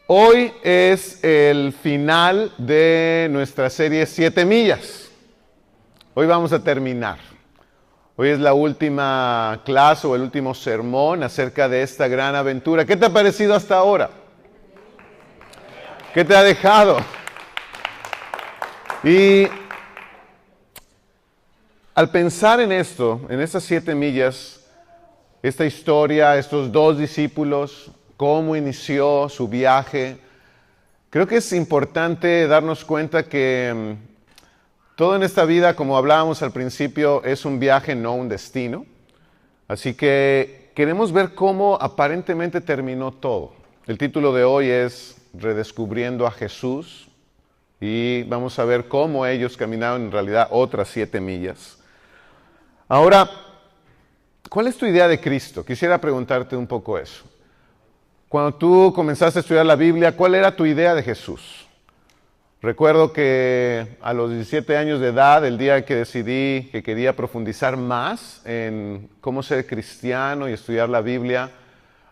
Hoy es el final de nuestra serie 7 millas. Hoy vamos a terminar. Hoy es la última clase o el último sermón acerca de esta gran aventura. ¿Qué te ha parecido hasta ahora? ¿Qué te ha dejado? Y al pensar en esto, en estas 7 millas, esta historia, estos dos discípulos, cómo inició su viaje, creo que es importante darnos cuenta que todo en esta vida, como hablábamos al principio, es un viaje, no un destino. Así que queremos ver cómo aparentemente terminó todo. El título de hoy es Redescubriendo a Jesús y vamos a ver cómo ellos caminaron en realidad otras 7 millas. Ahora, ¿cuál es tu idea de Cristo? Quisiera preguntarte un poco eso. Cuando tú comenzaste a estudiar la Biblia, ¿cuál era tu idea de Jesús? Recuerdo que a los 17 años de edad, el día que decidí que quería profundizar más en cómo ser cristiano y estudiar la Biblia,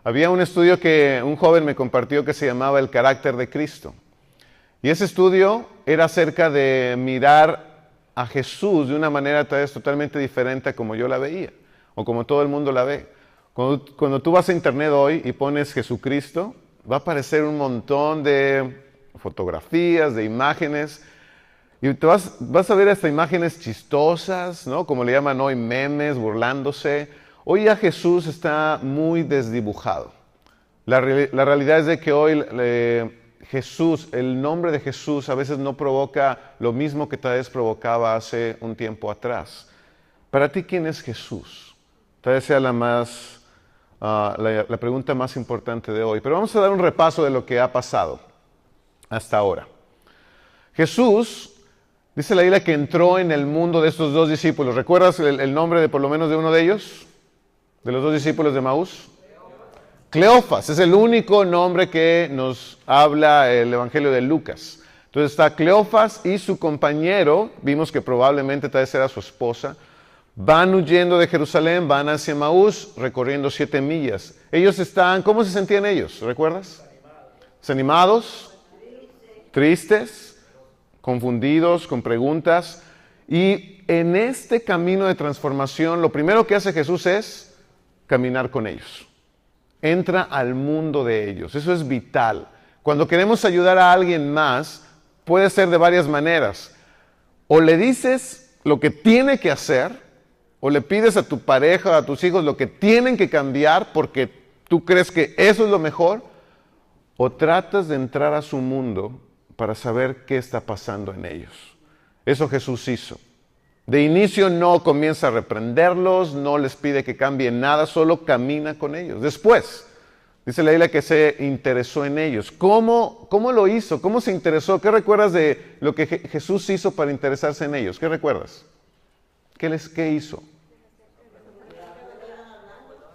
había un estudio que un joven me compartió que se llamaba El carácter de Cristo. Y ese estudio era acerca de mirar a Jesús de una manera tal vez totalmente diferente a como yo la veía, o como todo el mundo la ve. Cuando tú vas a internet hoy y pones Jesucristo, va a aparecer un montón de fotografías, de imágenes, y te vas a ver hasta imágenes chistosas, ¿no? Como le llaman hoy, memes, burlándose. Hoy ya Jesús está muy desdibujado. La realidad es de que hoy Jesús, el nombre de Jesús a veces no provoca lo mismo que tal vez provocaba hace un tiempo atrás. Para ti, ¿quién es Jesús? Tal vez sea la pregunta más importante de hoy. Pero vamos a dar un repaso de lo que ha pasado hasta ahora. Jesús, dice la Biblia, que entró en el mundo de estos dos discípulos. ¿Recuerdas el nombre de por lo menos de uno de ellos? De los dos discípulos de Emaús. Cleofas. Es el único nombre que nos habla el Evangelio de Lucas. Entonces está Cleofas y su compañero, vimos que probablemente tal vez era su esposa. Van huyendo de Jerusalén, van hacia Emaús, recorriendo 7 millas. Ellos están, ¿cómo se sentían ellos? ¿Recuerdas? Desanimados, tristes, confundidos, con preguntas. Y en este camino de transformación, lo primero que hace Jesús es caminar con ellos. Entra al mundo de ellos. Eso es vital. Cuando queremos ayudar a alguien más, puede ser de varias maneras. O le dices lo que tiene que hacer, o le pides a tu pareja o a tus hijos lo que tienen que cambiar porque tú crees que eso es lo mejor, o tratas de entrar a su mundo para saber qué está pasando en ellos. Eso Jesús hizo. De inicio no comienza a reprenderlos, no les pide que cambien nada, solo camina con ellos. Después, dice la Biblia que se interesó en ellos. ¿Cómo lo hizo? ¿Cómo se interesó? ¿Qué recuerdas de lo que Jesús hizo para interesarse en ellos? ¿Qué recuerdas? ¿Qué hizo?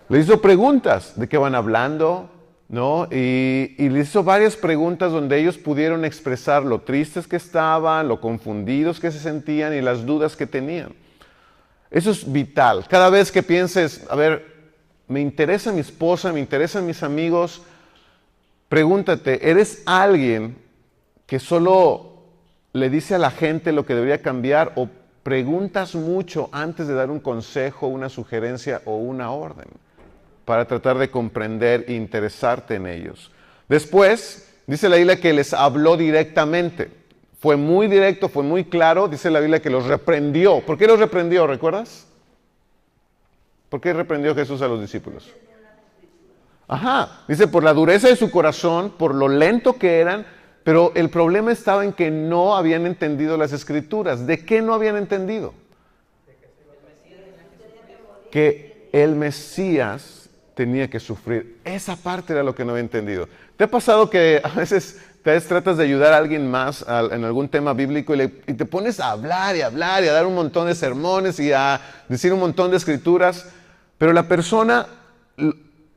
Le hizo preguntas de qué van hablando, ¿no? Y le hizo varias preguntas donde ellos pudieron expresar lo tristes que estaban, lo confundidos que se sentían y las dudas que tenían. Eso es vital. Cada vez que pienses, a ver, me interesa mi esposa, me interesan mis amigos, pregúntate, ¿eres alguien que solo le dice a la gente lo que debería cambiar o preguntas mucho antes de dar un consejo, una sugerencia o una orden para tratar de comprender e interesarte en ellos? Después, dice la Biblia que les habló directamente. Fue muy directo, fue muy claro. Dice la Biblia que los reprendió. ¿Por qué los reprendió? ¿Recuerdas? ¿Por qué reprendió Jesús a los discípulos? Dice por la dureza de su corazón, por lo lento que eran. Pero el problema estaba en que no habían entendido las Escrituras. ¿De qué no habían entendido? Que el Mesías tenía que sufrir. Esa parte era lo que no había entendido. ¿Te ha pasado que a veces tratas de ayudar a alguien más en algún tema bíblico y te pones a hablar y a dar un montón de sermones y a decir un montón de escrituras, pero la persona,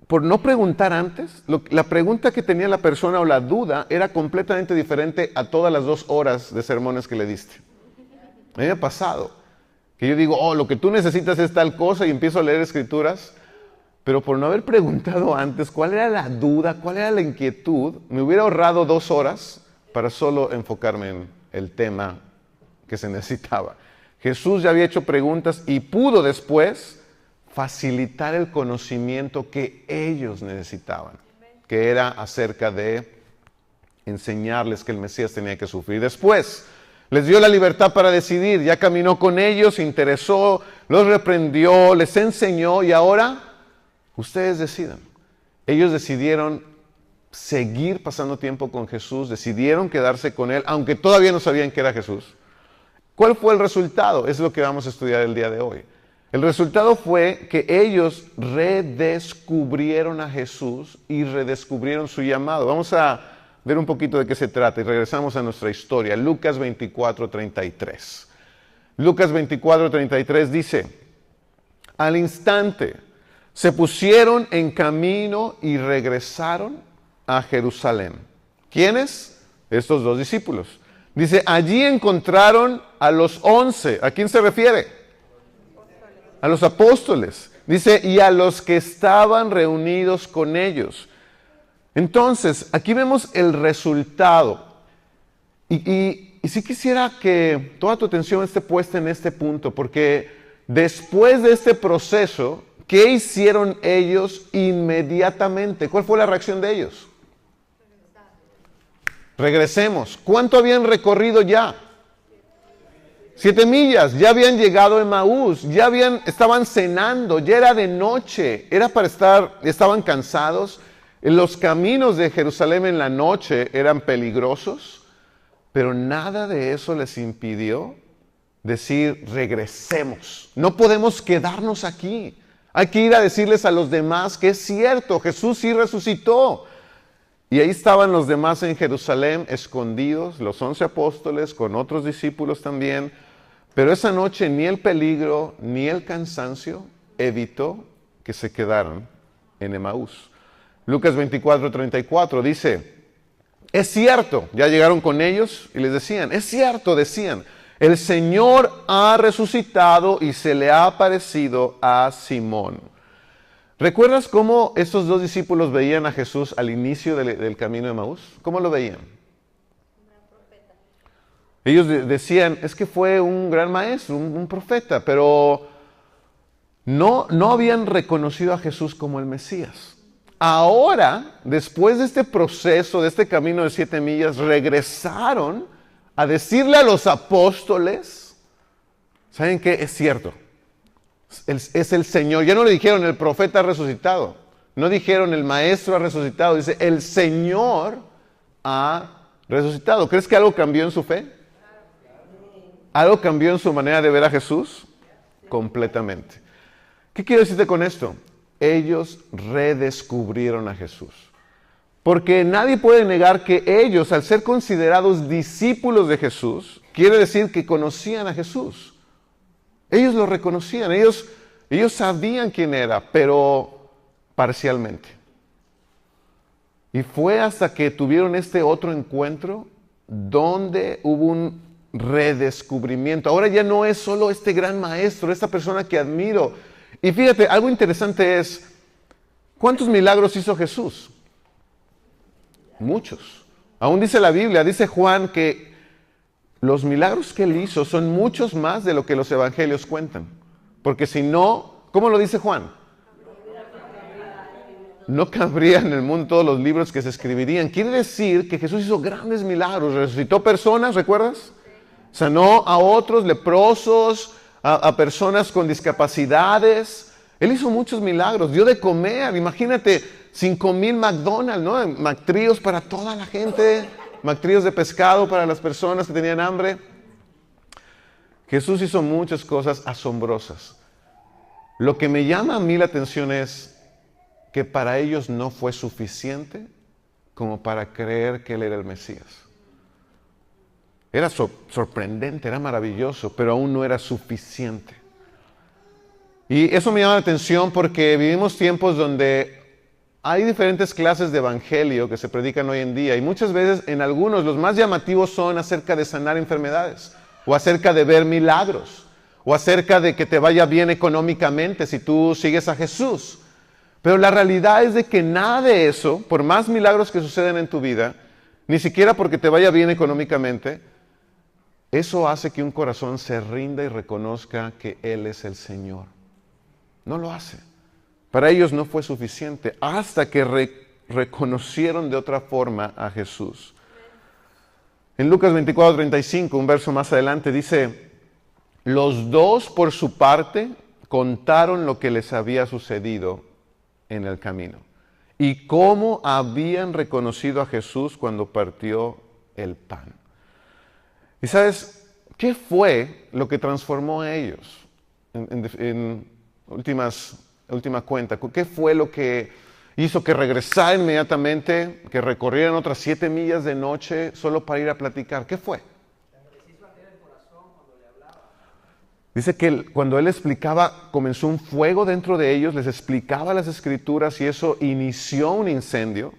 por no preguntar antes, la pregunta que tenía la persona o la duda era completamente diferente a todas las 2 horas de sermones que le diste? A mí me ha pasado que yo digo, lo que tú necesitas es tal cosa y empiezo a leer escrituras pero por no haber preguntado antes cuál era la duda, cuál era la inquietud, me hubiera ahorrado 2 horas para solo enfocarme en el tema que se necesitaba. Jesús ya había hecho preguntas y pudo después facilitar el conocimiento que ellos necesitaban, que era acerca de enseñarles que el Mesías tenía que sufrir. Después les dio la libertad para decidir, ya caminó con ellos, se interesó, los reprendió, les enseñó y ahora ustedes decidan. Ellos decidieron seguir pasando tiempo con Jesús, decidieron quedarse con Él, aunque todavía no sabían que era Jesús. ¿Cuál fue el resultado? Es lo que vamos a estudiar el día de hoy. El resultado fue que ellos redescubrieron a Jesús y redescubrieron su llamado. Vamos a ver un poquito de qué se trata y regresamos a nuestra historia. Lucas 24:33. Lucas 24:33 dice: al instante se pusieron en camino y regresaron a Jerusalén. ¿Quiénes? Estos 2 discípulos. Dice, allí encontraron a los 11. ¿A quién se refiere? A los apóstoles. Dice, y a los que estaban reunidos con ellos. Entonces, aquí vemos el resultado. Y sí quisiera que toda tu atención esté puesta en este punto, porque después de este proceso, ¿qué hicieron ellos inmediatamente? ¿Cuál fue la reacción de ellos? Regresemos. ¿Cuánto habían recorrido ya? 7 millas. Ya habían llegado a Emaús. Estaban cenando. Ya era de noche. Estaban cansados. Los caminos de Jerusalén en la noche eran peligrosos, pero nada de eso les impidió decir, regresemos. No podemos quedarnos aquí. Hay que ir a decirles a los demás que es cierto, Jesús sí resucitó. Y ahí estaban los demás en Jerusalén escondidos, los 11 apóstoles con otros discípulos también. Pero esa noche ni el peligro ni el cansancio evitó que se quedaran en Emaús. Lucas 24:34 dice, es cierto, ya llegaron con ellos y les decían, es cierto, decían, el Señor ha resucitado y se le ha aparecido a Simón. ¿Recuerdas cómo estos 2 discípulos veían a Jesús al inicio del camino de Emaús? ¿Cómo lo veían? Ellos decían, es que fue un gran maestro, un profeta, pero no habían reconocido a Jesús como el Mesías. Ahora, después de este proceso, de este camino de 7 millas, regresaron a decirle a los apóstoles, ¿saben qué? Es cierto. Es el Señor. Ya no le dijeron el profeta ha resucitado. No dijeron el maestro ha resucitado. Dice el Señor ha resucitado. ¿Crees que algo cambió en su fe? ¿Algo cambió en su manera de ver a Jesús? Completamente. ¿Qué quiero decirte con esto? Ellos redescubrieron a Jesús. Porque nadie puede negar que ellos, al ser considerados discípulos de Jesús, quiere decir que conocían a Jesús. Ellos lo reconocían, ellos sabían quién era, pero parcialmente. Y fue hasta que tuvieron este otro encuentro donde hubo un redescubrimiento. Ahora ya no es solo este gran maestro, esta persona que admiro. Y fíjate, algo interesante es, ¿cuántos milagros hizo Jesús? Muchos. Aún dice la Biblia, dice Juan que los milagros que él hizo son muchos más de lo que los evangelios cuentan. Porque si no, ¿cómo lo dice Juan? No cabrían en el mundo todos los libros que se escribirían. Quiere decir que Jesús hizo grandes milagros. Resucitó personas, ¿recuerdas? Sanó a otros leprosos, a personas con discapacidades. Él hizo muchos milagros. Dio de comer, imagínate, 5,000 McDonald's, ¿no? McTríos para toda la gente. McTríos de pescado para las personas que tenían hambre. Jesús hizo muchas cosas asombrosas. Lo que me llama a mí la atención es que para ellos no fue suficiente como para creer que Él era el Mesías. Era sorprendente, era maravilloso, pero aún no era suficiente. Y eso me llama la atención porque vivimos tiempos donde hay diferentes clases de evangelio que se predican hoy en día y muchas veces en algunos los más llamativos son acerca de sanar enfermedades o acerca de ver milagros o acerca de que te vaya bien económicamente si tú sigues a Jesús. Pero la realidad es de que nada de eso, por más milagros que suceden en tu vida, ni siquiera porque te vaya bien económicamente, eso hace que un corazón se rinda y reconozca que Él es el Señor. No lo hace. Para ellos no fue suficiente hasta que reconocieron de otra forma a Jesús. En Lucas 24:35, un verso más adelante, dice: los dos por su parte contaron lo que les había sucedido en el camino y cómo habían reconocido a Jesús cuando partió el pan. ¿Y sabes qué fue lo que transformó a ellos? En última cuenta, ¿qué fue lo que hizo que regresaran inmediatamente, que recorrieran otras 7 millas de noche solo para ir a platicar? ¿Qué fue? Dice que cuando él explicaba, comenzó un fuego dentro de ellos, les explicaba las escrituras y eso inició un incendio.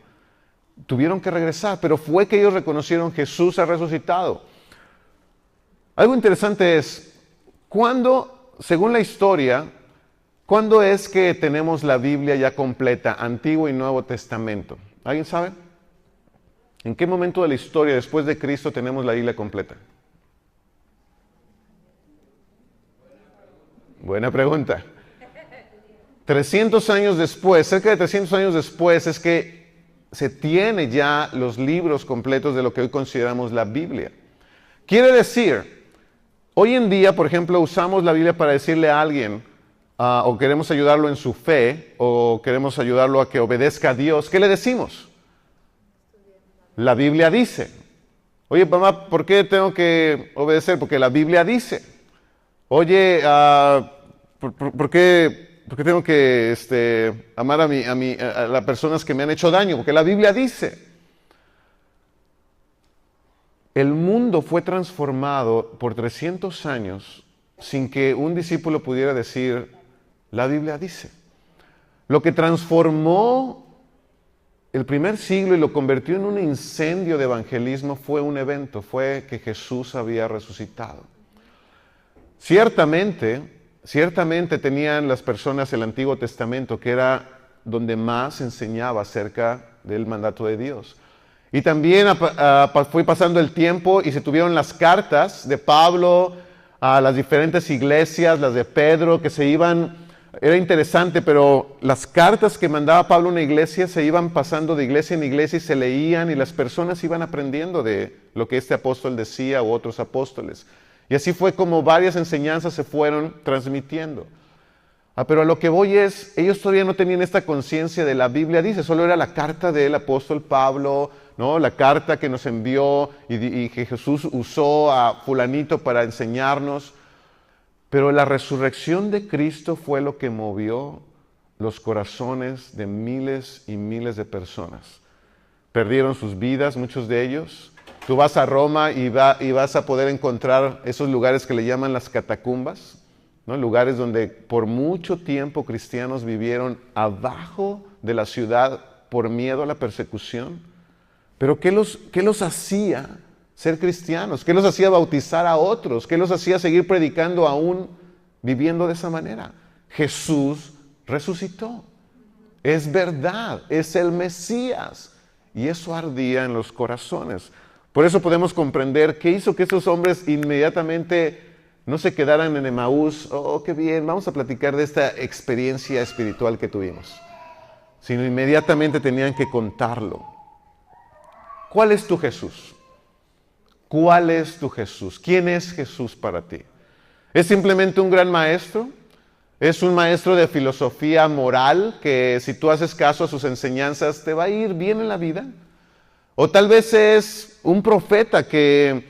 Tuvieron que regresar, pero fue que ellos reconocieron: Jesús ha resucitado. Algo interesante es, según la historia, ¿cuándo es que tenemos la Biblia ya completa, Antiguo y Nuevo Testamento? ¿Alguien sabe? ¿En qué momento de la historia después de Cristo tenemos la Biblia completa? Buena pregunta. 300 años después, cerca de 300 años después, es que se tiene ya los libros completos de lo que hoy consideramos la Biblia. Quiere decir, hoy en día, por ejemplo, usamos la Biblia para decirle a alguien, o queremos ayudarlo en su fe, o queremos ayudarlo a que obedezca a Dios. ¿Qué le decimos? La Biblia dice. Oye, mamá, ¿por qué tengo que obedecer? Porque la Biblia dice. Oye, ¿por qué tengo que amar a las personas que me han hecho daño? Porque la Biblia dice. El mundo fue transformado por 300 años sin que un discípulo pudiera decir: la Biblia dice. Lo que transformó el primer siglo y lo convirtió en un incendio de evangelismo fue un evento, fue que Jesús había resucitado. Ciertamente tenían las personas el Antiguo Testamento, que era donde más enseñaba acerca del mandato de Dios. Y también fue pasando el tiempo y se tuvieron las cartas de Pablo a las diferentes iglesias, las de Pedro, que se iban. Era interesante, pero las cartas que mandaba Pablo a una iglesia se iban pasando de iglesia en iglesia y se leían y las personas iban aprendiendo de lo que este apóstol decía u otros apóstoles. Y así fue como varias enseñanzas se fueron transmitiendo. Pero a lo que voy es, ellos todavía no tenían esta conciencia de la Biblia dice, solo era la carta del apóstol Pablo, ¿no? La carta que nos envió y que Jesús usó a fulanito para enseñarnos. Pero la resurrección de Cristo fue lo que movió los corazones de miles y miles de personas. Perdieron sus vidas, muchos de ellos. Tú vas a Roma y vas a poder encontrar esos lugares que le llaman las catacumbas, ¿no? Lugares donde por mucho tiempo cristianos vivieron abajo de la ciudad por miedo a la persecución. Pero ¿qué los hacía ser cristianos? ¿Qué los hacía bautizar a otros? ¿Qué los hacía seguir predicando aún viviendo de esa manera? Jesús resucitó. Es verdad, es el Mesías. Y eso ardía en los corazones. Por eso podemos comprender qué hizo que esos hombres inmediatamente no se quedaran en Emaús. Oh, qué bien, vamos a platicar de esta experiencia espiritual que tuvimos. Sino inmediatamente tenían que contarlo. ¿Cuál es tu Jesús? ¿Cuál es tu Jesús? ¿Quién es Jesús para ti? ¿Es simplemente un gran maestro? ¿Es un maestro de filosofía moral que si tú haces caso a sus enseñanzas te va a ir bien en la vida? ¿O tal vez es un profeta que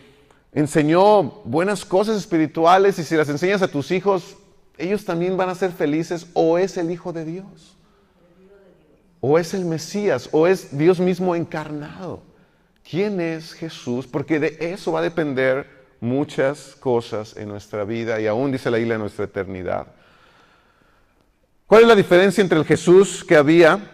enseñó buenas cosas espirituales y si las enseñas a tus hijos, ellos también van a ser felices? ¿O es el Hijo de Dios? ¿O es el Mesías? ¿O es Dios mismo encarnado? ¿Quién es Jesús? Porque de eso va a depender muchas cosas en nuestra vida y aún dice la Biblia en nuestra eternidad. ¿Cuál es la diferencia entre el Jesús que habían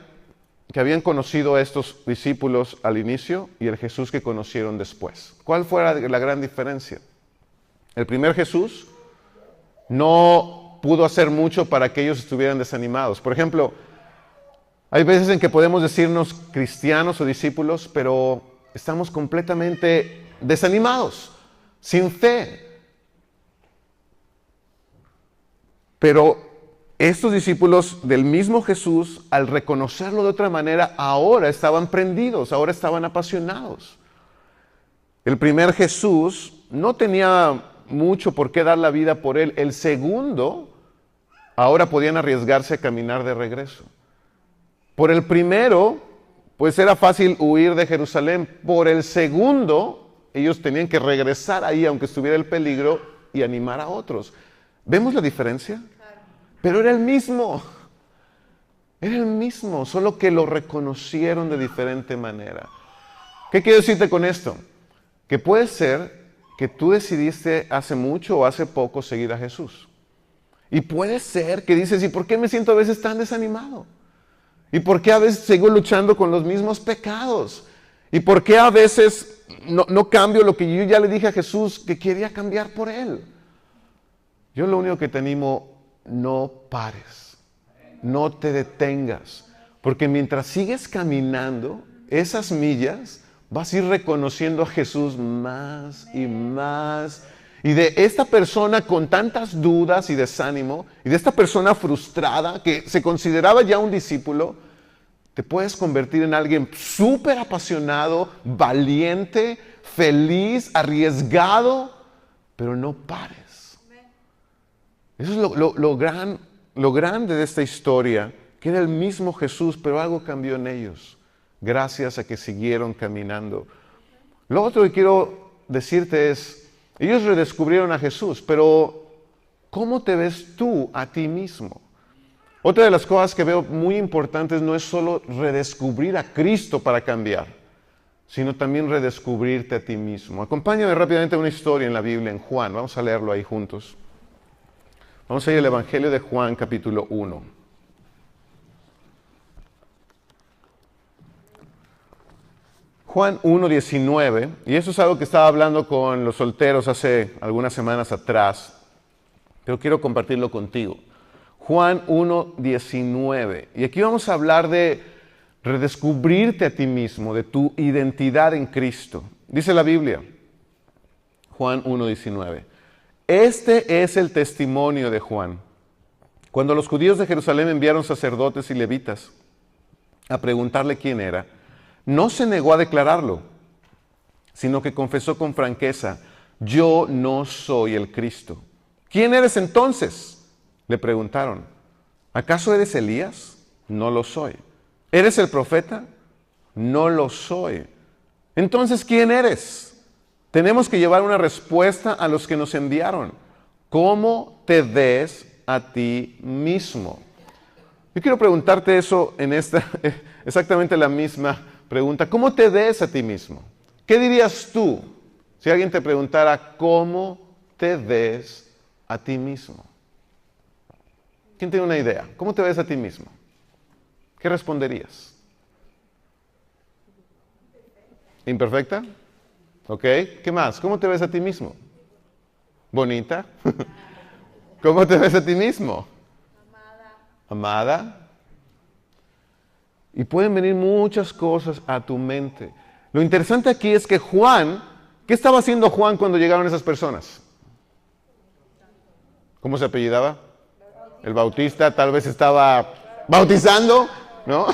conocido estos discípulos al inicio y el Jesús que conocieron después? ¿Cuál fue la gran diferencia? El primer Jesús no pudo hacer mucho para que ellos estuvieran desanimados. Por ejemplo, Hay veces en que podemos decirnos cristianos o discípulos, pero estamos completamente desanimados, sin fe. Pero estos discípulos del mismo Jesús, al reconocerlo de otra manera, ahora estaban prendidos, ahora estaban apasionados. El primer Jesús no tenía mucho por qué dar la vida por él. El segundo, ahora podían arriesgarse a caminar de regreso. Por el primero, pues era fácil huir de Jerusalén. Por el segundo, ellos tenían que regresar ahí, aunque estuviera el peligro, y animar a otros. ¿Vemos la diferencia? Pero era el mismo, solo que lo reconocieron de diferente manera. ¿Qué quiero decirte con esto? Que puede ser que tú decidiste hace mucho o hace poco seguir a Jesús. Y puede ser que dices, ¿y por qué me siento a veces tan desanimado? ¿Y por qué a veces sigo luchando con los mismos pecados? ¿Y por qué a veces no cambio lo que yo ya le dije a Jesús que quería cambiar por Él? Yo lo único que te animo, no pares, no te detengas, porque mientras sigues caminando esas millas, vas a ir reconociendo a Jesús más y más. Y de esta persona con tantas dudas y desánimo, y de esta persona frustrada que se consideraba ya un discípulo, te puedes convertir en alguien súper apasionado, valiente, feliz, arriesgado, pero no pares. Eso es lo grande de esta historia, que era el mismo Jesús, pero algo cambió en ellos, gracias a que siguieron caminando. Lo otro que quiero decirte es, ellos redescubrieron a Jesús, pero ¿cómo te ves tú a ti mismo? Otra de las cosas que veo muy importantes no es solo redescubrir a Cristo para cambiar, sino también redescubrirte a ti mismo. Acompáñame rápidamente a una historia en la Biblia, en Juan. Vamos a leerlo ahí juntos. Vamos a ir al Evangelio de Juan, capítulo 1. Juan 1:19, y eso es algo que estaba hablando con los solteros hace algunas semanas atrás, pero quiero compartirlo contigo. Juan 1:19, y aquí vamos a hablar de redescubrirte a ti mismo, de tu identidad en Cristo. Dice la Biblia, Juan 1:19. Este es el testimonio de Juan. Cuando los judíos de Jerusalén enviaron sacerdotes y levitas a preguntarle quién era, no se negó a declararlo, sino que confesó con franqueza, yo no soy el Cristo. ¿Quién eres entonces?, le preguntaron. ¿Acaso eres Elías? No lo soy. ¿Eres el profeta? No lo soy. Entonces, ¿quién eres? Tenemos que llevar una respuesta a los que nos enviaron. ¿Cómo te ves a ti mismo? Yo quiero preguntarte eso en exactamente la misma pregunta. ¿Cómo te ves a ti mismo? ¿Qué dirías tú si alguien te preguntara cómo te ves a ti mismo? ¿Quién tiene una idea? ¿Cómo te ves a ti mismo? ¿Qué responderías? ¿Imperfecta? ¿Ok? ¿Qué más? ¿Cómo te ves a ti mismo? ¿Bonita? ¿Cómo te ves a ti mismo? Amada. Y pueden venir muchas cosas a tu mente. Lo interesante aquí es que Juan, ¿qué estaba haciendo Juan cuando llegaron esas personas? ¿Cómo se apellidaba? El Bautista, tal vez estaba bautizando, ¿no?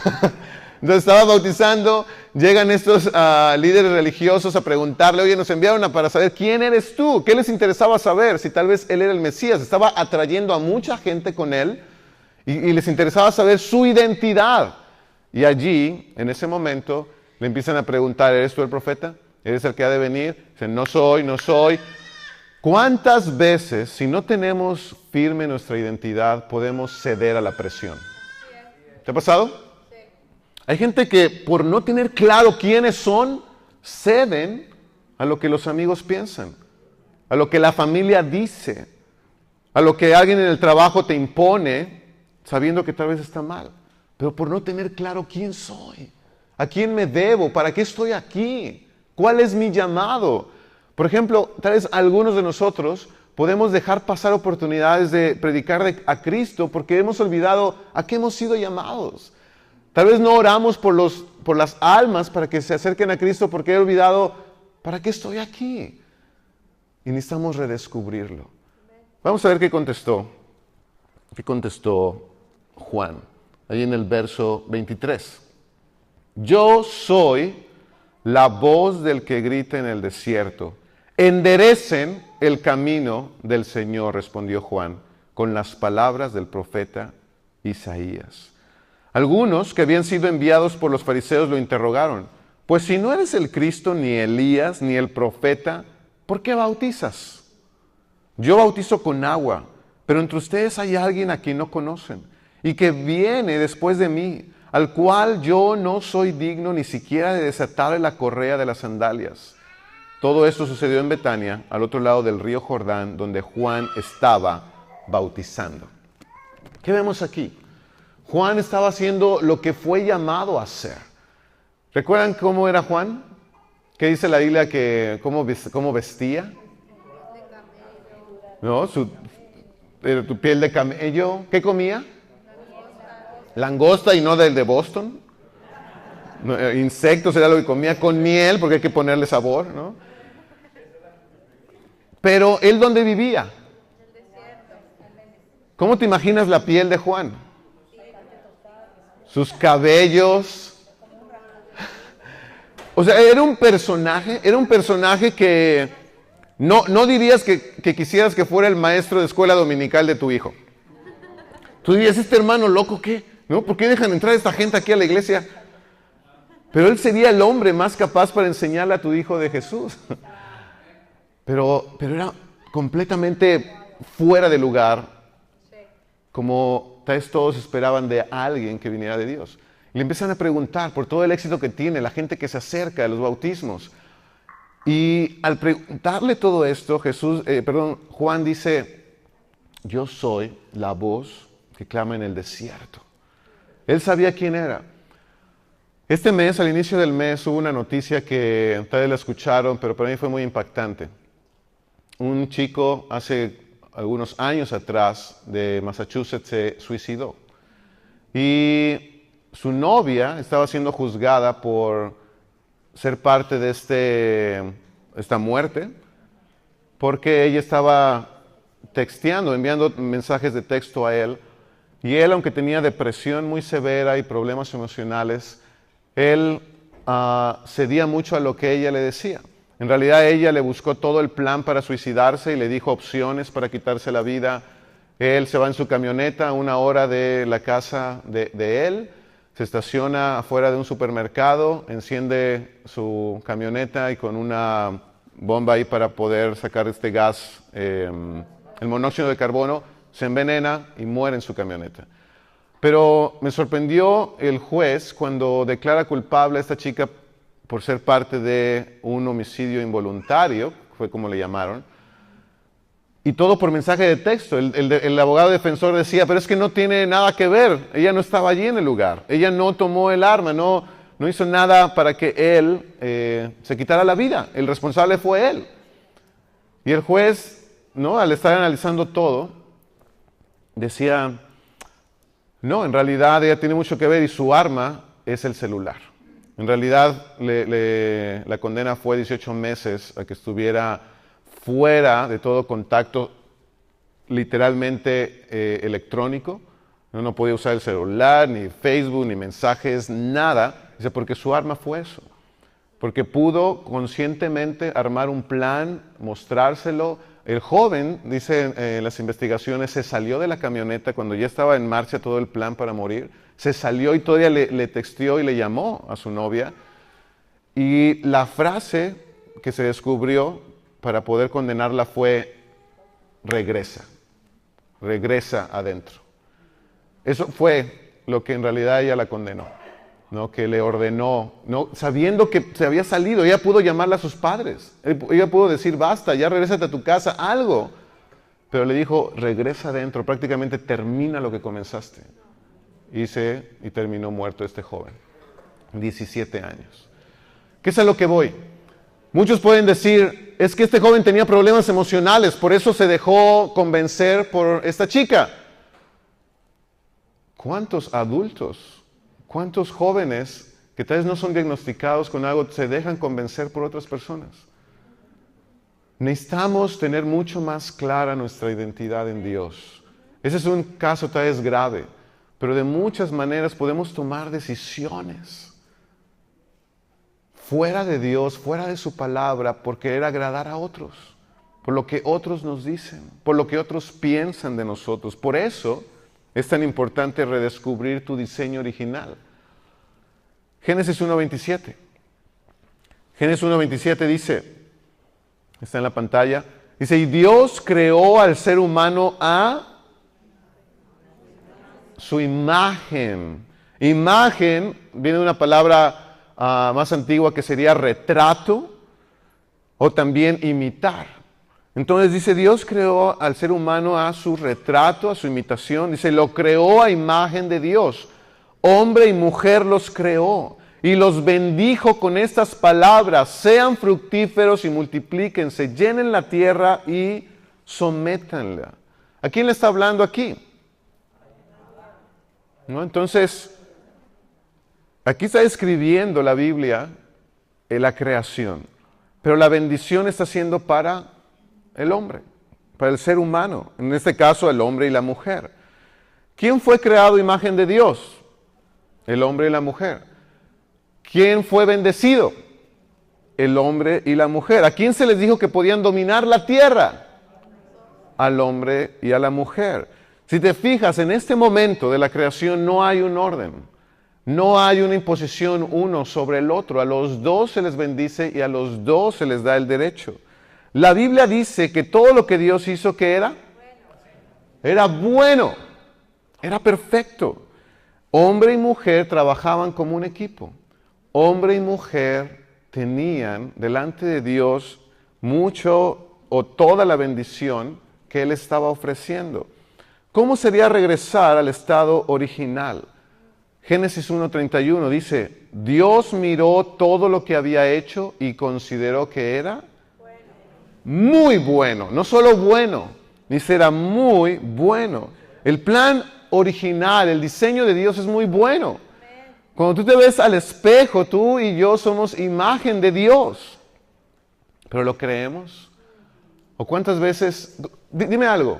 Entonces estaba bautizando, llegan estos líderes religiosos a preguntarle, oye, nos enviaron para saber quién eres tú, qué les interesaba saber, si tal vez él era el Mesías. Estaba atrayendo a mucha gente con él y les interesaba saber su identidad. Y allí, en ese momento, le empiezan a preguntar, ¿eres tú el profeta? ¿Eres el que ha de venir? Dicen, no soy. ¿Cuántas veces, si no tenemos firme nuestra identidad, podemos ceder a la presión? ¿Te ha pasado? Hay gente que por no tener claro quiénes son, ceden a lo que los amigos piensan, a lo que la familia dice, a lo que alguien en el trabajo te impone, sabiendo que tal vez está mal, pero por no tener claro quién soy, a quién me debo, para qué estoy aquí, cuál es mi llamado. Por ejemplo, tal vez algunos de nosotros podemos dejar pasar oportunidades de predicar a Cristo porque hemos olvidado a qué hemos sido llamados. Tal vez no oramos por las almas para que se acerquen a Cristo porque he olvidado para qué estoy aquí. Y necesitamos redescubrirlo. Vamos a ver qué contestó. ¿Qué contestó Juan? Ahí en el verso 23. Yo soy la voz del que grita en el desierto. Enderecen el camino del Señor, respondió Juan, con las palabras del profeta Isaías. Algunos que habían sido enviados por los fariseos lo interrogaron. Pues si no eres el Cristo, ni Elías, ni el profeta, ¿por qué bautizas? Yo bautizo con agua, pero entre ustedes hay alguien a quien no conocen y que viene después de mí, al cual yo no soy digno ni siquiera de desatarle la correa de las sandalias. Todo esto sucedió en Betania, al otro lado del río Jordán, donde Juan estaba bautizando. ¿Qué vemos aquí? Juan estaba haciendo lo que fue llamado a hacer. ¿Recuerdan cómo era Juan? ¿Qué dice la Biblia que cómo vestía? ¿No? Tu piel de camello. ¿Qué comía? Langosta y no del de Boston. No, insectos era lo que comía, con miel, porque hay que ponerle sabor, ¿no? Pero ¿él dónde vivía? ¿Cómo te imaginas la piel de Juan? Sus cabellos. O sea, era un personaje que no dirías que quisieras que fuera el maestro de escuela dominical de tu hijo. Tú dirías, este hermano loco, ¿qué? ¿No? ¿Por qué dejan entrar a esta gente aquí a la iglesia? Pero él sería el hombre más capaz para enseñarle a tu hijo de Jesús. Pero era completamente fuera de lugar, como tal vez todos esperaban de alguien que viniera de Dios. Y le empiezan a preguntar por todo el éxito que tiene, la gente que se acerca a los bautismos. Y al preguntarle todo esto, Juan dice, yo soy la voz que clama en el desierto. Él sabía quién era. Este mes, al inicio del mes, hubo una noticia que tal vez la escucharon, pero para mí fue muy impactante. Un chico hace algunos años atrás de Massachusetts se suicidó. Y su novia estaba siendo juzgada por ser parte de esta muerte, porque ella estaba texteando, enviando mensajes de texto a él, y él, aunque tenía depresión muy severa y problemas emocionales, él cedía mucho a lo que ella le decía. En realidad ella le buscó todo el plan para suicidarse y le dijo opciones para quitarse la vida. Él se va en su camioneta a 1 hora de la casa de él, se estaciona afuera de un supermercado, enciende su camioneta y con una bomba ahí para poder sacar este gas, el monóxido de carbono, se envenena y muere en su camioneta. Pero me sorprendió el juez cuando declara culpable a esta chica por ser parte de un homicidio involuntario, fue como le llamaron, y todo por mensaje de texto. El abogado defensor decía, pero es que no tiene nada que ver, ella no estaba allí en el lugar, ella no tomó el arma, no hizo nada para que él se quitara la vida, el responsable fue él. Y el juez, ¿no?, al estar analizando todo, decía, no, en realidad ella tiene mucho que ver y su arma es el celular. En realidad la condena fue 18 meses a que estuviera fuera de todo contacto literalmente electrónico. No podía usar el celular, ni Facebook, ni mensajes, nada. Dice, porque su arma fue eso. Porque pudo conscientemente armar un plan, mostrárselo. El joven, dice en las investigaciones, se salió de la camioneta cuando ya estaba en marcha todo el plan para morir. Se salió y todavía le texteó y le llamó a su novia. Y la frase que se descubrió para poder condenarla fue, regresa adentro. Eso fue lo que en realidad ella la condenó, ¿no? Que le ordenó, ¿no? Sabiendo que se había salido, ella pudo llamarle a sus padres, ella pudo decir, basta, ya regrésate a tu casa, algo. Pero le dijo, regresa adentro, prácticamente termina lo que comenzaste. Y terminó muerto este joven, 17 años. ¿Qué es a lo que voy? Muchos pueden decir, es que este joven tenía problemas emocionales, por eso se dejó convencer por esta chica. ¿Cuántos adultos ¿Cuántos jóvenes que tal vez no son diagnosticados con algo se dejan convencer por otras personas? Necesitamos tener mucho más clara nuestra identidad en Dios. Ese es un caso tal vez grave, pero de muchas maneras podemos tomar decisiones fuera de Dios, fuera de su palabra, por querer agradar a otros, por lo que otros nos dicen, por lo que otros piensan de nosotros. Por eso es tan importante redescubrir tu diseño original. Génesis 1:27. Génesis 1:27 dice, está en la pantalla, dice, y Dios creó al ser humano a su imagen. Imagen viene de una palabra más antigua que sería retrato o también imitar. Entonces dice, Dios creó al ser humano a su retrato, a su imitación. Dice, lo creó a imagen de Dios. Hombre y mujer los creó y los bendijo con estas palabras: sean fructíferos y multiplíquense, llenen la tierra y sométanla. ¿A quién le está hablando aquí? ¿No? Entonces, aquí está escribiendo la Biblia la creación, pero la bendición está siendo para el hombre, para el ser humano, en este caso el hombre y la mujer. ¿Quién fue creado a imagen de Dios? El hombre y la mujer. ¿Quién fue bendecido? El hombre y la mujer. ¿A quién se les dijo que podían dominar la tierra? Al hombre y a la mujer. Si te fijas, en este momento de la creación no hay un orden. No hay una imposición uno sobre el otro. A los dos se les bendice y a los dos se les da el derecho. La Biblia dice que todo lo que Dios hizo, ¿qué era? Era bueno. Era perfecto. Hombre y mujer trabajaban como un equipo. Hombre y mujer tenían delante de Dios mucho o toda la bendición que Él estaba ofreciendo. ¿Cómo sería regresar al estado original? Génesis 1:31 dice, Dios miró todo lo que había hecho y consideró que era muy bueno. No solo bueno, dice era muy bueno. El plan original, el diseño de Dios es muy bueno. Cuando tú te ves al espejo, tú y yo somos imagen de Dios. ¿Pero lo creemos? ¿O cuántas veces? Dime algo.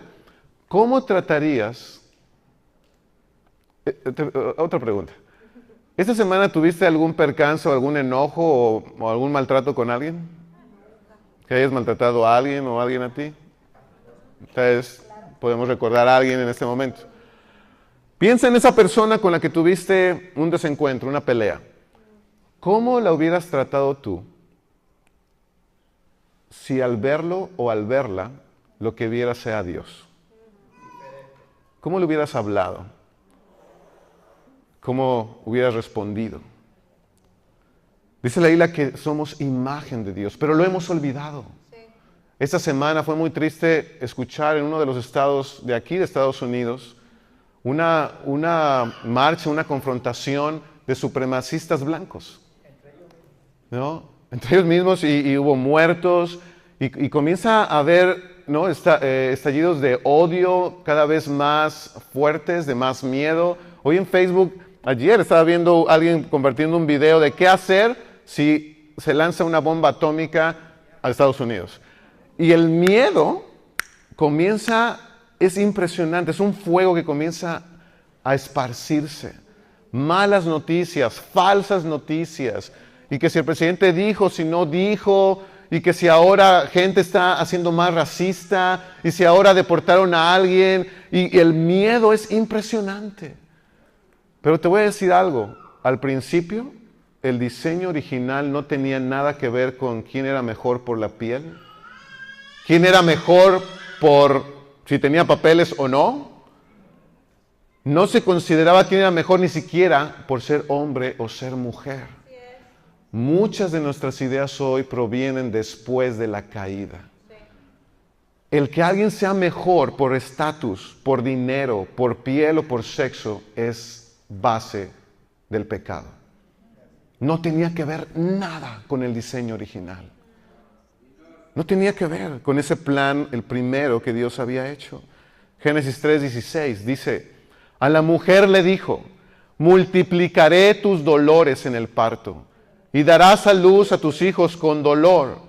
¿Cómo tratarías? Otra pregunta. ¿Esta semana tuviste algún percance o algún enojo o algún maltrato con alguien? ¿Que hayas maltratado a alguien o alguien a ti? Entonces, podemos recordar a alguien en este momento. Piensa en esa persona con la que tuviste un desencuentro, una pelea. ¿Cómo la hubieras tratado tú si al verlo o al verla lo que vieras sea Dios? ¿Cómo le hubieras hablado? ¿Cómo hubieras respondido? Dice la Biblia que somos imagen de Dios, pero lo hemos olvidado. Esta semana fue muy triste escuchar en uno de los estados de aquí, de Estados Unidos, una marcha, una confrontación de supremacistas blancos, ¿no? Entre ellos mismos y hubo muertos y comienza a haber, ¿no? Estallidos de odio cada vez más fuertes, de más miedo. Hoy en Facebook, ayer estaba viendo a alguien compartiendo un video de qué hacer si se lanza una bomba atómica a Estados Unidos. Y el miedo comienza. Es impresionante, es un fuego que comienza a esparcirse. Malas noticias, falsas noticias. Y que si el presidente dijo, si no dijo, y que si ahora gente está haciendo más racista, y si ahora deportaron a alguien, y el miedo es impresionante. Pero te voy a decir algo, al principio el diseño original no tenía nada que ver con quién era mejor por la piel, quién era mejor por si tenía papeles o no. No se consideraba quién era mejor ni siquiera por ser hombre o ser mujer. Muchas de nuestras ideas hoy provienen después de la caída. El que alguien sea mejor por estatus, por dinero, por piel o por sexo es base del pecado. No tenía que ver nada con el diseño original. No tenía que ver con ese plan, el primero que Dios había hecho. Génesis 3:16 dice, a la mujer le dijo, multiplicaré tus dolores en el parto, y darás a luz a tus hijos con dolor.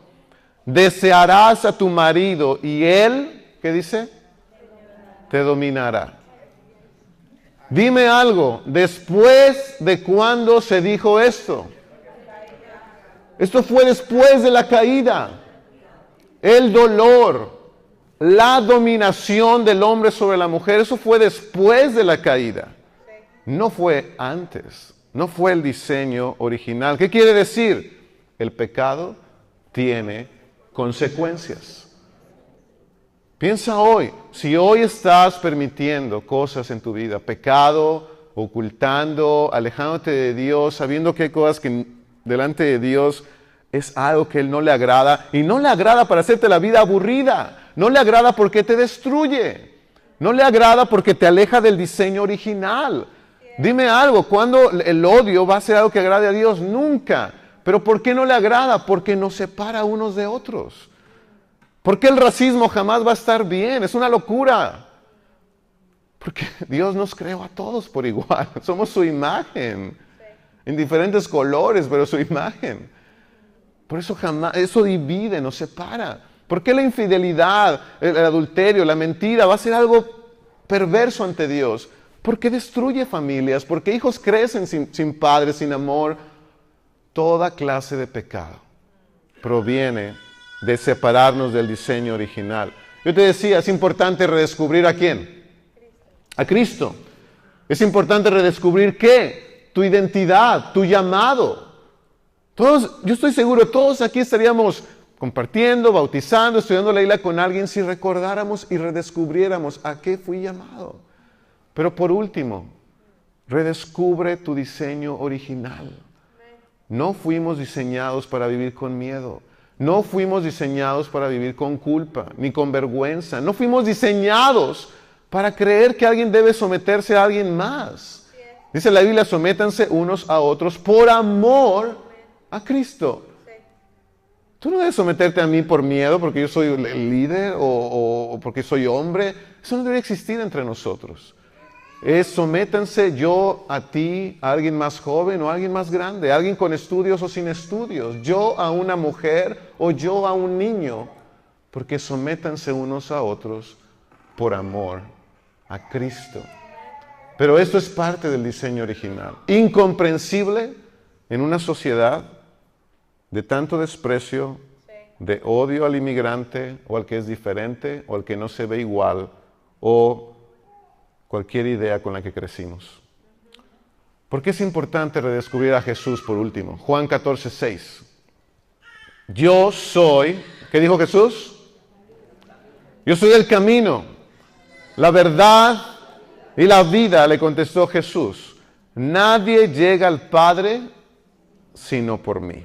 Desearás a tu marido, y él, ¿qué dice? Te dominará. Dime algo, ¿después de cuándo se dijo esto? Esto fue después de la caída. El dolor, la dominación del hombre sobre la mujer, eso fue después de la caída. No fue antes, no fue el diseño original. ¿Qué quiere decir? El pecado tiene consecuencias. Piensa hoy, si hoy estás permitiendo cosas en tu vida, pecado, ocultando, alejándote de Dios, sabiendo que hay cosas que delante de Dios es algo que Él no le agrada, y no le agrada para hacerte la vida aburrida, no le agrada porque te destruye, no le agrada porque te aleja del diseño original. Dime algo, ¿cuándo el odio va a ser algo que agrade a Dios? Nunca. ¿Pero por qué no le agrada? Porque nos separa unos de otros. ¿Por qué el racismo jamás va a estar bien? Es una locura. Porque Dios nos creó a todos por igual. Somos su imagen. En diferentes colores, pero su imagen. Por eso jamás, eso divide, nos separa. ¿Por qué la infidelidad, el adulterio, la mentira va a ser algo perverso ante Dios? Porque destruye familias, porque hijos crecen sin padres, sin amor. Toda clase de pecado proviene de separarnos del diseño original. Yo te decía, es importante redescubrir ¿a quién? A Cristo. Es importante redescubrir ¿qué? Tu identidad, tu llamado. Todos, yo estoy seguro, todos aquí estaríamos compartiendo, bautizando, estudiando la Biblia con alguien si recordáramos y redescubriéramos a qué fui llamado. Pero por último, redescubre tu diseño original. No fuimos diseñados para vivir con miedo. No fuimos diseñados para vivir con culpa, ni con vergüenza. No fuimos diseñados para creer que alguien debe someterse a alguien más. Dice la Biblia, sométanse unos a otros por amor a Cristo. Tú no debes someterte a mí por miedo, porque yo soy el líder o porque soy hombre. Eso no debe existir entre nosotros. Es sométanse yo a ti, a alguien más joven o a alguien más grande, a alguien con estudios o sin estudios, yo a una mujer o yo a un niño, porque sométanse unos a otros por amor a Cristo. Pero esto es parte del diseño original. Incomprensible en una sociedad de tanto desprecio, de odio al inmigrante o al que es diferente o al que no se ve igual o cualquier idea con la que crecimos. ¿Por qué es importante redescubrir a Jesús por último? Juan 14:6. Yo soy, ¿qué dijo Jesús? Yo soy el camino, la verdad y la vida, le contestó Jesús. Nadie llega al Padre sino por mí.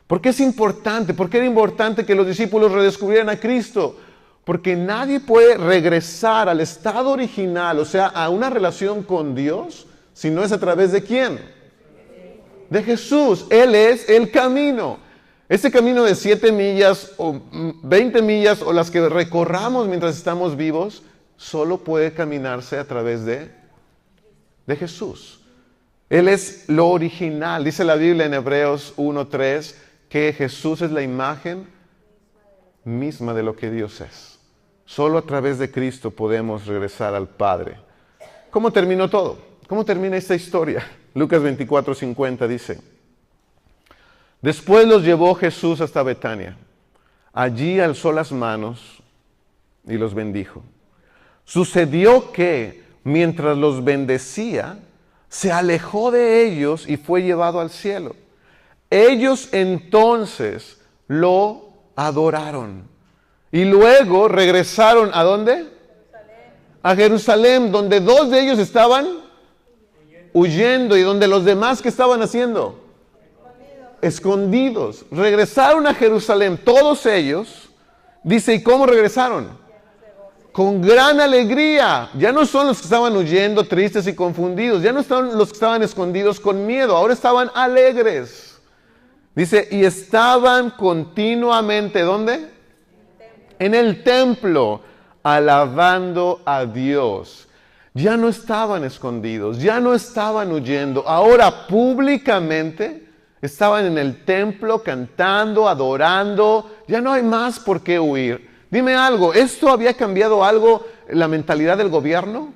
¿Por qué es importante? ¿Por qué era importante que los discípulos redescubrieran a Cristo? Porque nadie puede regresar al estado original, o sea, a una relación con Dios, si no es a través de ¿quién? De Jesús. Él es el camino. Ese camino de 7 millas o 20 millas o las que recorramos mientras estamos vivos, solo puede caminarse a través de Jesús. Él es lo original. Dice la Biblia en Hebreos 1:3 que Jesús es la imagen misma de lo que Dios es. Solo a través de Cristo podemos regresar al Padre. ¿Cómo terminó todo? ¿Cómo termina esta historia? Lucas 24:50 dice: Después los llevó Jesús hasta Betania. Allí alzó las manos y los bendijo. Sucedió que, mientras los bendecía, se alejó de ellos y fue llevado al cielo. Ellos entonces lo adoraron. Y luego regresaron, ¿a dónde? A Jerusalén, donde 2 de ellos estaban huyendo y donde los demás, ¿qué estaban haciendo? Escondidos. Regresaron a Jerusalén, todos ellos. Dice, ¿y cómo regresaron? Con gran alegría. Ya no son los que estaban huyendo, tristes y confundidos. Ya no estaban los que estaban escondidos con miedo. Ahora estaban alegres. Dice, y estaban continuamente, ¿dónde? En el templo, alabando a Dios. Ya no estaban escondidos, ya no estaban huyendo. Ahora públicamente estaban en el templo cantando, adorando. Ya no hay más por qué huir. Dime algo, ¿esto había cambiado algo en la mentalidad del gobierno?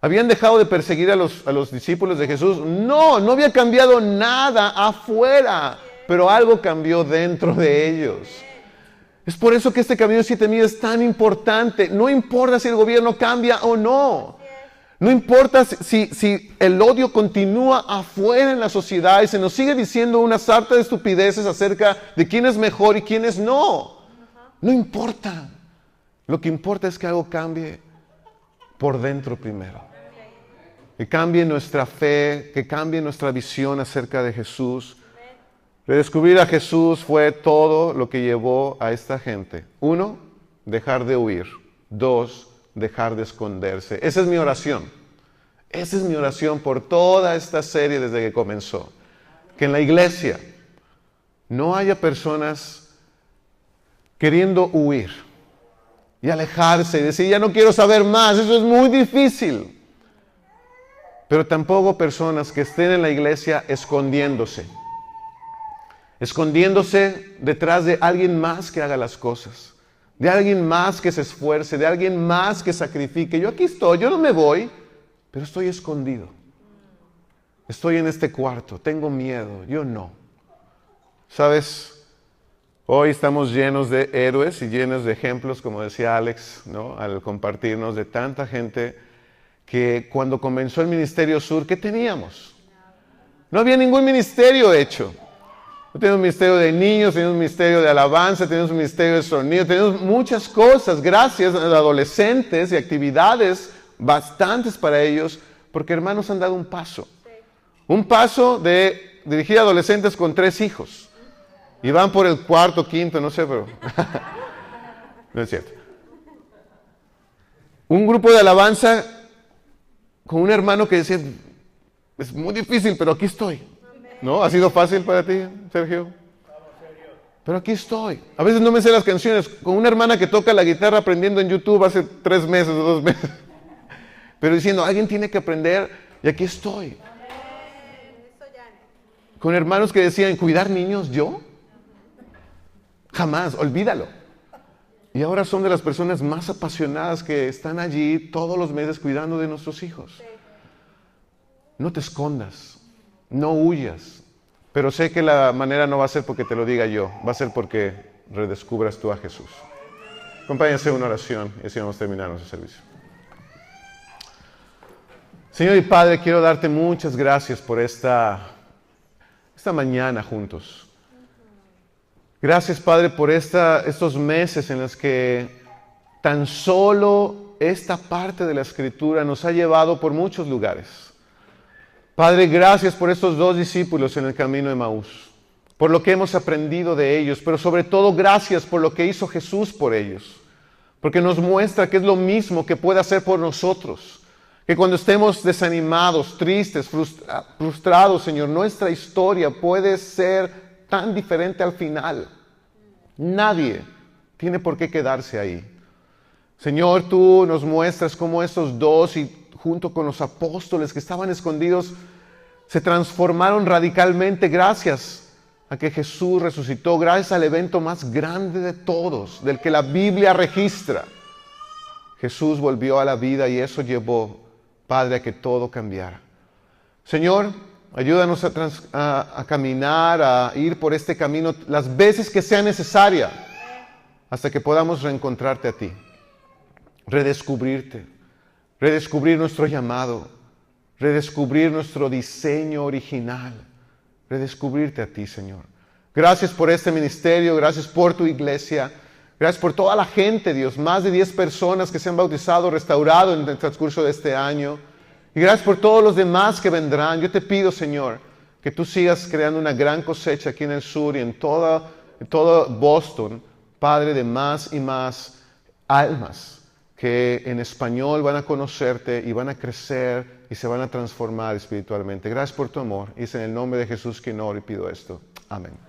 ¿Habían dejado de perseguir a los discípulos de Jesús? No, no había cambiado nada afuera, pero algo cambió dentro de ellos. Es por eso que este camino de 7 millas es tan importante. No importa si el gobierno cambia o no. No importa si el odio continúa afuera en la sociedad y se nos sigue diciendo una sarta de estupideces acerca de quién es mejor y quién es no. No importa. Lo que importa es que algo cambie por dentro primero. Que cambie nuestra fe, que cambie nuestra visión acerca de Jesús. Redescubrir a Jesús fue todo lo que llevó a esta gente. 1, dejar de huir. 2, dejar de esconderse. Esa es mi oración. Esa es mi oración por toda esta serie desde que comenzó. Que en la iglesia no haya personas queriendo huir y alejarse y decir, ya no quiero saber más, eso es muy difícil. Pero tampoco personas que estén en la iglesia escondiéndose detrás de alguien más que haga las cosas, de alguien más que se esfuerce, de alguien más que sacrifique. Yo aquí estoy, yo no me voy, pero estoy escondido. Estoy en este cuarto, tengo miedo, yo no. ¿Sabes? Hoy estamos llenos de héroes y llenos de ejemplos, como decía Alex, ¿no? Al compartirnos de tanta gente que cuando comenzó el Ministerio Sur, ¿qué teníamos? No había ningún ministerio hecho. No teníamos un ministerio de niños, teníamos un ministerio de alabanza, teníamos un ministerio de sonido, teníamos muchas cosas, gracias a adolescentes y actividades bastantes para ellos, porque hermanos han dado un paso. Un paso de dirigir a adolescentes con 3 hijos. Y van por el 4º, 5º, no sé, pero... no es cierto. Un grupo de alabanza con un hermano que decía, es muy difícil, pero aquí estoy. ¿No? ¿Ha sido fácil para ti, Sergio? Pero aquí estoy. A veces no me sé las canciones. Con una hermana que toca la guitarra aprendiendo en YouTube hace 3 meses o 2 meses. Pero diciendo, alguien tiene que aprender y aquí estoy. Con hermanos que decían, ¿cuidar niños yo? Jamás, olvídalo. Y ahora son de las personas más apasionadas que están allí todos los meses cuidando de nuestros hijos. No te escondas. No huyas, pero sé que la manera no va a ser porque te lo diga yo, va a ser porque redescubras tú a Jesús. Acompáñense en una oración y así vamos a terminar nuestro servicio. Señor y Padre, quiero darte muchas gracias por esta mañana juntos. Gracias, Padre, por estos meses en los que tan solo esta parte de la Escritura nos ha llevado por muchos lugares. Padre, gracias por estos 2 discípulos en el camino de Emaús, por lo que hemos aprendido de ellos, pero sobre todo gracias por lo que hizo Jesús por ellos, porque nos muestra que es lo mismo que puede hacer por nosotros, que cuando estemos desanimados, tristes, frustrados, Señor, nuestra historia puede ser tan diferente al final. Nadie tiene por qué quedarse ahí. Señor, tú nos muestras cómo estos 2 y junto con los apóstoles que estaban escondidos, se transformaron radicalmente gracias a que Jesús resucitó, gracias al evento más grande de todos, del que la Biblia registra. Jesús volvió a la vida y eso llevó, Padre, a que todo cambiara. Señor, ayúdanos a caminar, a ir por este camino las veces que sea necesaria, hasta que podamos reencontrarte a ti, redescubrirte, redescubrir nuestro llamado, redescubrir nuestro diseño original, redescubrirte a ti, Señor. Gracias por este ministerio, gracias por tu iglesia, gracias por toda la gente, Dios, más de 10 personas que se han bautizado, restaurado en el transcurso de este año. Y gracias por todos los demás que vendrán. Yo te pido, Señor, que tú sigas creando una gran cosecha aquí en el sur y en todo Boston, Padre, de más y más almas que en español van a conocerte y van a crecer y se van a transformar espiritualmente. Gracias por tu amor. Y es en el nombre de Jesús que oro y pido esto. Amén.